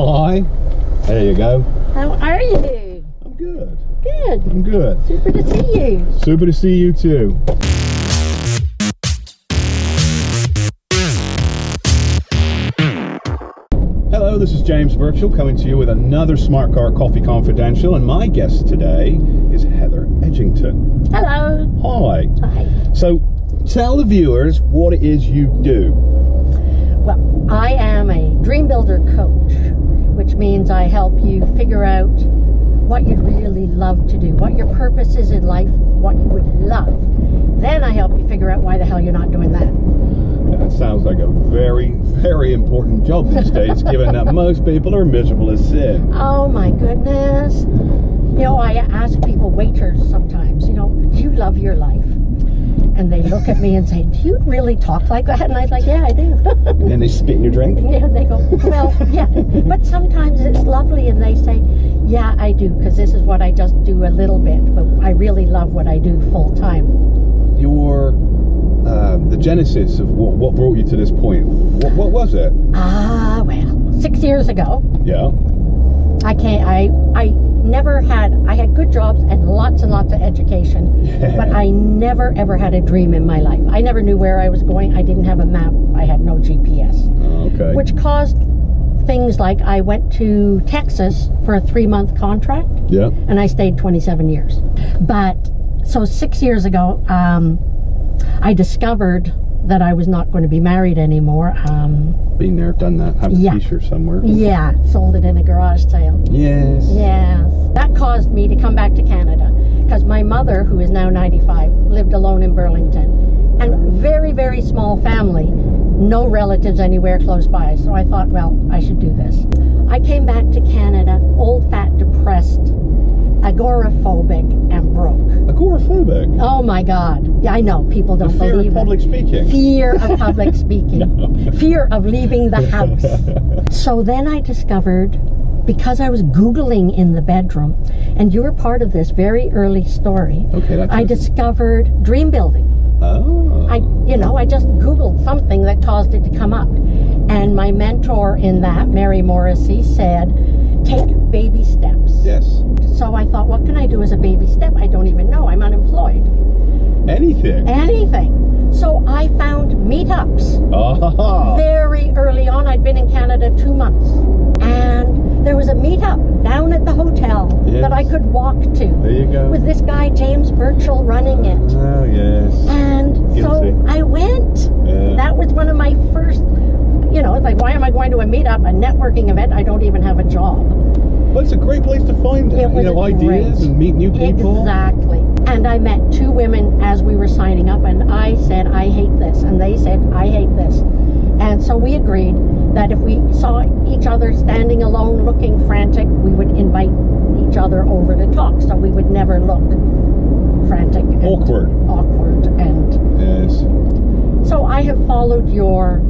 Hi. There you go. How are you? I'm good. Good. I'm good. Super to see you. Super to see you too. Hello, this is James Virtual coming to you with another Smartcar Coffee Confidential, and my guest today is Heather Edgington. Hello. Hi. Hi. So, tell the viewers what it is you do. Well, I am a dream builder coach, which means I help you figure out what you'd really love to do, what your purpose is in life, what you would love. Then I help you figure out why the hell you're not doing that. That sounds like a very, very important job these days, given that most people are miserable as sin. Oh my goodness. You know, I ask people, waiters sometimes, you know, do you love your life? And they look at me and say, do you really talk like that? And I was like, yeah, I do. And they spit in your drink? Yeah, they go, well, yeah. But sometimes it's lovely and they say, yeah, I do, because this is what I just do a little bit, but I really love what I do full time. The genesis of what brought you to this point, what was it? Well, 6 years ago. Yeah. I had good jobs and lots of education, Yeah. but I never ever had a dream in my life. I never knew where I was going. I didn't have a map. I had no GPS. Okay. Which caused things like I went to Texas for a 3-month contract. Yeah. And I stayed 27 years. But so 6 years ago, I discovered that I was not going to be married anymore. Been there, done that. Have a t-shirt somewhere. Yeah, sold it in a garage sale. Yes. Yes. That caused me to come back to Canada because my mother, who is now 95, lived alone in Burlington. And very, very small family. No relatives anywhere close by. So I thought, well, I should do this. I came back to Canada, old, fat, depressed, agoraphobic, and broke. Agoraphobic? Oh my God. Yeah, I know. People don't Fear believe of public speaking. Fear of public speaking. No. Fear of leaving the house. So then I discovered, because I was Googling in the bedroom, and you were part of this very early story, I discovered dream building. Oh. I just Googled something that caused it to come up. And my mentor in that, Mary Morrissey, said, take baby steps. Yes. So I thought, what can I do as a baby step? I don't even know. I'm unemployed. Anything? Anything. So I found meetups. Ah. Very early on. I'd been in Canada 2 months. And there was a meetup down at the hotel that I could walk to. There you go. With this guy, James Virtual, running it. Oh, yes. And so I went. Yeah. That was one of my first, it's like, why am I going to a meetup, a networking event? I don't even have a job. Well, it's a great place to find ideas and meet new people. Exactly. And I met 2 women as we were signing up, and I said, I hate this. And they said, I hate this. And so we agreed that if we saw each other standing alone looking frantic, we would invite each other over to talk, so we would never look frantic and awkward and yes. So I have followed your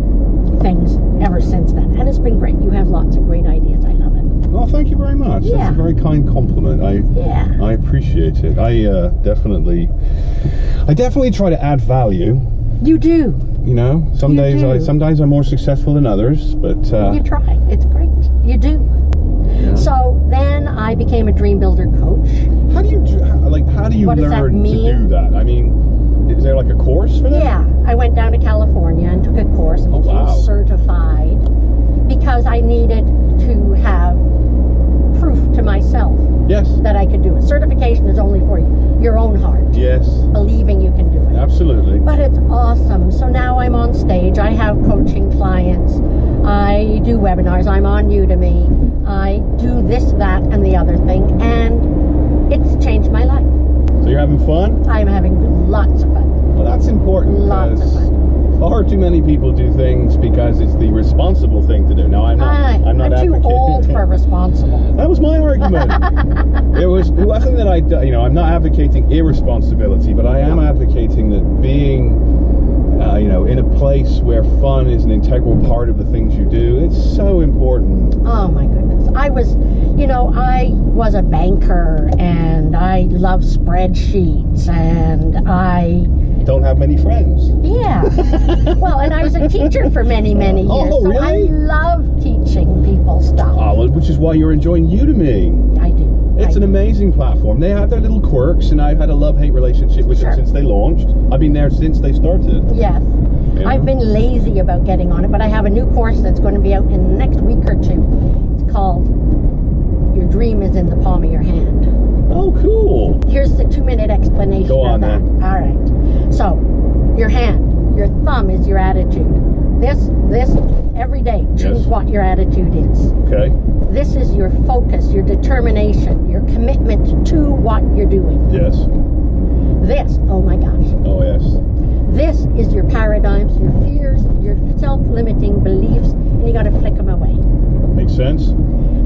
things ever since then, and it's been great. You have lots of great ideas. I love it. Well, thank you very much. Yeah. That's a very kind compliment. I appreciate it. I definitely try to add value. You do. Some days I'm more successsul than others, but you try. It's great. You do. Yeah. So then I became a dream builder coach. How do you learn to do that? I mean, is there like a course for that? Yeah, I went down to California and took a course and became certified because I needed to have proof to myself that I could do it. Certification is only for your own heart. Yes. Believing you can do it. Absolutely. But it's awesome. So now I'm on stage. I have coaching clients. I do webinars. I'm on Udemy. I do this, that, and the other thing. And it's changed my life. So you're having fun? I'm having lots of fun. Well, that's important. Lots of fun. Far too many people do things because it's the responsible thing to do. Now, I'm not too old for responsible. That was my argument. It wasn't that I'm not advocating irresponsibility, but I am advocating that being, in a place where fun is an integral part of the things you do, it's so important. Oh my goodness. I was a banker and I love spreadsheets and I don't have many friends. Yeah. Well, and I was a teacher for many, many years. Oh, really? So I love teaching people stuff. Oh, well, why you're enjoying Udemy. I do. It's an amazing platform. They have their little quirks, and I've had a love-hate relationship with them since they launched. I've been there since they started. Yes. You know? I've been lazy about getting on it, but I have a new course that's going to be out in the next week or two. It's called Your Dream is in the Palm of Your Hand. Oh, cool. Here's the 2-minute explanation Go on, of that. then. All right. So, your hand, your thumb is your attitude. This, every day, choose what your attitude is. Okay. This is your focus, your determination, your commitment to what you're doing. Yes. This, oh my gosh. Oh, yes. This is your paradigms, your fears, your self-limiting beliefs, and you got to flick them away. Makes sense.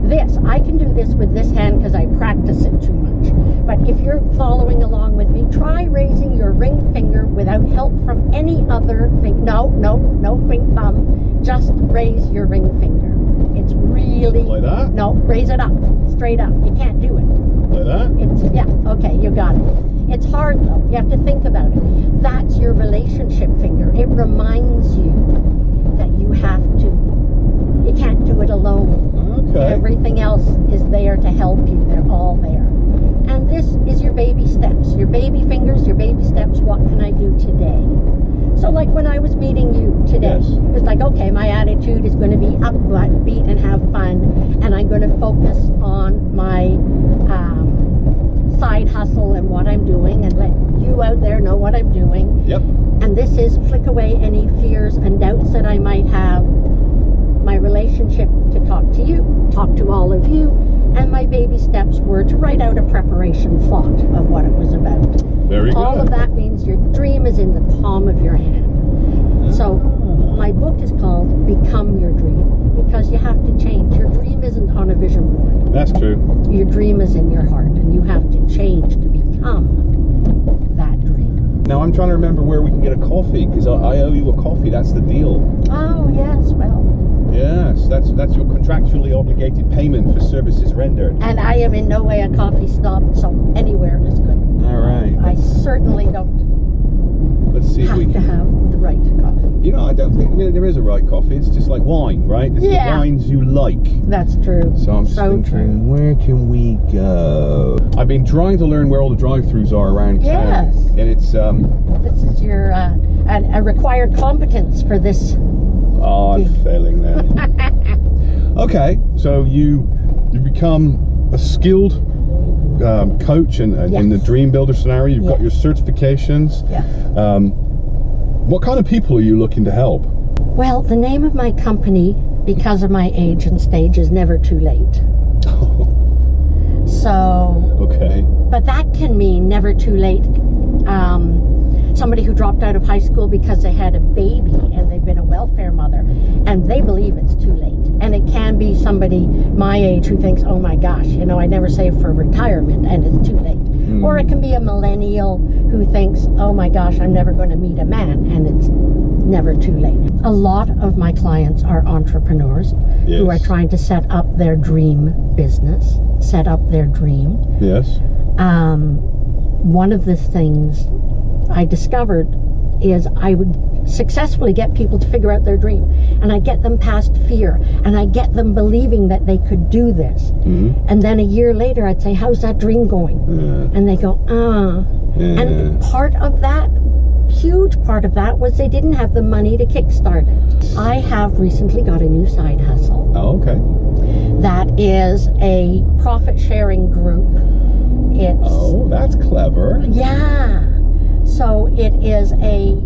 This, I can do this with this hand because I practice it too much. But if you're following along with me, try raising your ring finger without help from any other thing. No ring thumb. Just raise your ring finger. It's really... Like that? No, raise it up. Straight up. You can't do it. Like that? It's, yeah, okay, you got it. It's hard though. You have to think about it. That's your relationship finger. It reminds you that you have to. You can't do it alone. Okay. Everything else is there to help you. They're all there. And this is your baby steps. Your baby fingers, your baby steps. What can I do today? So like when I was meeting you today, Yes. it was like, okay, my attitude is going to be upbeat and have fun. And I'm going to focus on my side hustle and what I'm doing and let you out there know what I'm doing. Yep. And this is flick away any fears and doubts that I might have. My relationship to talk to you, talk to all of you, and my baby steps were to write out a preparation thought of what it was about. Very good. All of that means your dream is in the palm of your hand. So my book is called Become Your Dream, because you have to change. Your dream isn't on a vision board. That's true. Your dream is in your heart, and you have to change to become that dream. Now I'm trying to remember where we can get a coffee, because I owe you a coffee. That's the deal. Oh, yes, well. Yes, that's your contractually obligated payment for services rendered. And I am in no way a coffee snob, so anywhere is good. All right. I certainly don't Let's see if have we to can. have the right coffee. You know, I don't think there is a right coffee. It's just like wine, right? It's the wines you like. That's true. So I'm just thinking, where can we go? I've been trying to learn where all the drive-thrus are around town. Yes. And it's This is your a required competence for this. Oh, I'm failing then. Okay, so you become a skilled coach and in the Dream Builder scenario. You've got your certifications. Yeah. What kind of people are you looking to help? Well, the name of my company, because of my age and stage, is Never Too Late. So. Okay. But that can mean never too late. Somebody who dropped out of high school because they had a baby and they've been a welfare mother and they believe it's too late. And it can be somebody my age who thinks, oh my gosh, you know, I never saved for retirement and it's too late. Or it can be a millennial who thinks, oh my gosh, I'm never going to meet a man, and it's never too late. A lot of my clients are entrepreneurs who are trying to set up their dream business, set up their dream. Yes. One of the things I discovered is I would successfully get people to figure out their dream, and I get them past fear, and I get them believing that they could do this. And then a year later I'd say, how's that dream going? And they go, and part of that, huge part of that, was they didn't have the money to kickstart it. I have recently got a new side hustle. Oh, okay. That is a profit sharing group. It's, oh, that's clever. Yeah. So it is a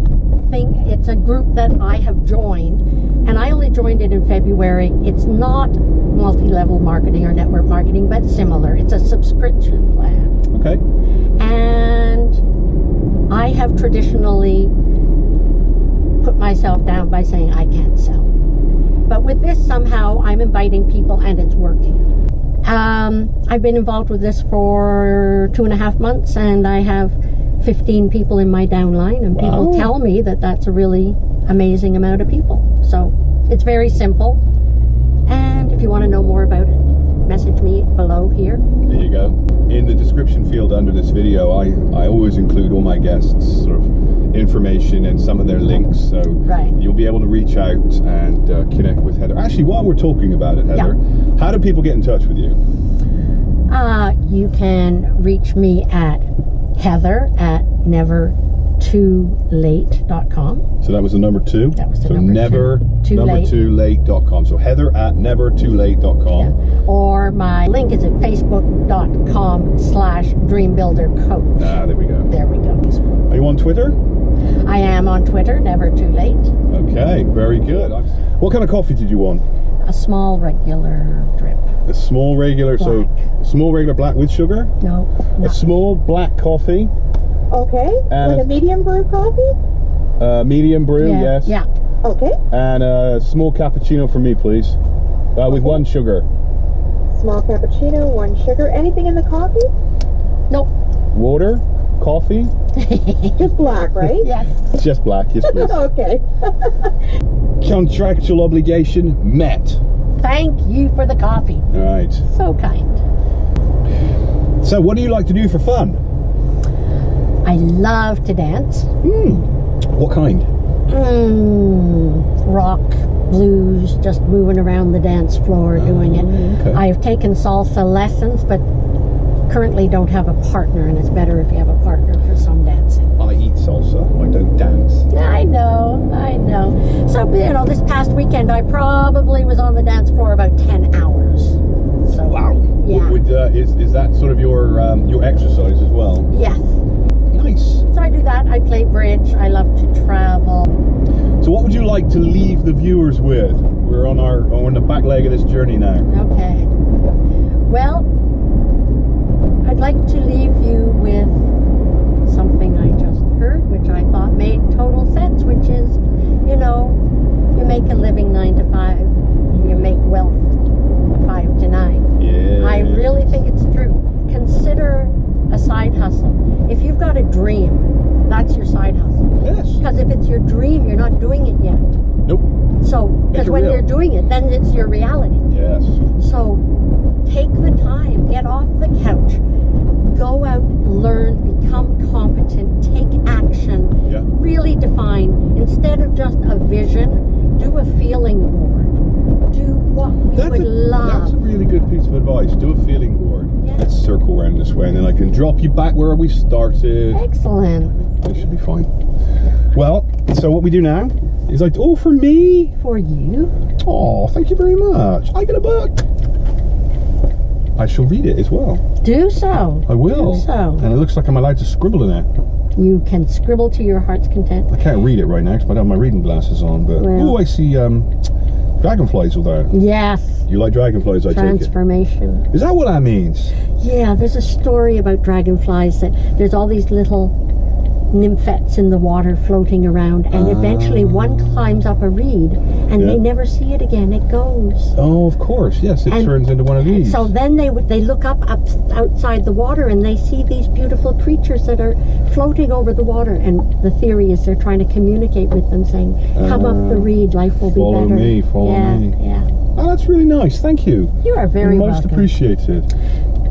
thing, it's a group that I have joined, and I only joined it in February. It's not multi-level marketing or network marketing, but similar. It's a subscription plan. Okay. And I have traditionally put myself down by saying I can't sell. But with this, somehow I'm inviting people and it's working. I've been involved with this for 2.5 months, and I have 15 people in my downline, and people tell me that that's a really amazing amount of people. So it's very simple, and if you want to know more about it, message message me below here. There you go. In the description field under this video, I always include all my guests' sort of information and some of their links, so you'll be able to reach out and connect with Heather. Actually, while we're talking about it, Heather, how do people get in touch with you? You can reach me at heather@nevertoolate.com. So that was the number 2? That was the so number 2. nevertoolate.com. So heather@nevertoolate.com. Yeah. Or my link is at facebook.com/dreambuildercoach. Ah, there we go. There we go. Are you on Twitter? I am on Twitter, Never Too Late. Okay, very good. What kind of coffee did you want? A small regular drip. A small regular, black. So small regular black with sugar? No. A small black coffee. Okay. Like a medium brew coffee? Medium brew, yes. Yeah. Okay. And a small cappuccino for me, please. With 1 sugar. Small cappuccino, 1 sugar. Anything in the coffee? Nope. Water? Coffee? Just black, right? Yes. Just black, yes please. Okay. Contractual obligation met. Thank you for the coffee. All right. So kind. So what do you like to do for fun? I love to dance. What kind? Rock, blues, just moving around the dance floor doing it. Okay. I've taken salsa lessons, but currently don't have a partner, and it's better if you have a partner for some dancing. I eat salsa, I don't dance. I know. So, this past weekend I probably was on the dance floor about 10 hours. So, Wow. Yeah. Is that sort of your exercise as well? Yes. Nice. So I do that. I play bridge. I love to travel. So what would you like to leave the viewers with? We're on the back leg of this journey now. Okay. Well, I'd like to leave you with something I just heard, which I thought made total sense, which is, you make a living 9 to 5, and you make wealth 5 to 9. Yeah. I really think it's true. Consider a side hustle. If you've got a dream, that's your side hustle. Yes. Because if it's your dream, you're not doing it yet. Nope. So, because when you're doing it, then it's your reality. Yes. So, take the time, get off the couch, go out, learn, become competent, take action, really define. Instead of just a vision, do a feeling board. Do what you would love. That's a really good piece of advice. Do a feeling board. Yes. Let's circle around this way, and then I can drop you back where we started. Excellent. It should be fine. Well, so what we do now is for me. For you. Oh, thank you very much. I get a book. I shall read it as well. Do so. I will. Do so. And it looks like I'm allowed to scribble in it. You can scribble to your heart's content. I can't read it right now because I don't have my reading glasses on, but I see dragonflies with that. Yes. You like dragonflies, I take it? Transformation. Is that what that means? Yeah, there's a story about dragonflies that there's all these little nymphets in the water floating around, and eventually one climbs up a reed and they never see it again. It goes. Oh, of course. Yes, it turns into one of these. So then they look up outside the water and they see these beautiful creatures that are floating over the water, and the theory is they're trying to communicate with them, saying, come up the reed, life will be better. Follow me. Yeah. Oh, that's really nice. Thank you. You are very welcome. Most appreciated.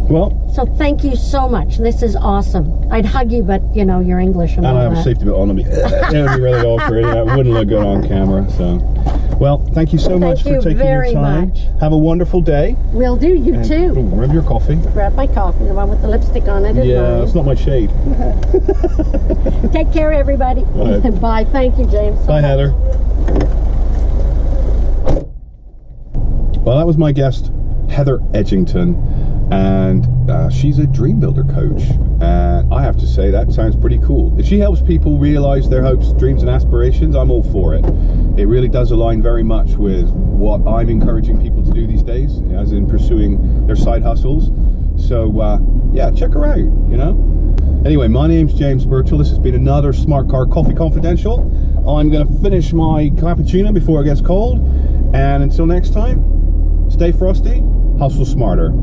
Well, so thank you so much. This is awesome. I'd hug you, but you're English and all I have a safety belt on me. It would be really awkward. It wouldn't look good on camera. So, well, thank you so much for taking your time. Have a wonderful day. Will do. You too. Grab your coffee. Grab my coffee, the one with the lipstick on it. Yeah, it's not my shade. Take care, everybody. Right. Bye. Thank you, James. Bye, Heather. Well, that was my guest, Heather Edgington, and she's a dream builder coach. I have to say that sounds pretty cool. If she helps people realize their hopes, dreams and aspirations, I'm all for it. It really does align very much with what I'm encouraging people to do these days, as in pursuing their side hustles. So yeah, check her out, Anyway, my name's James Birchall. This has been another Smartcar Coffee Confidential. I'm going to finish my cappuccino before it gets cold, and until next time, stay frosty, hustle smarter.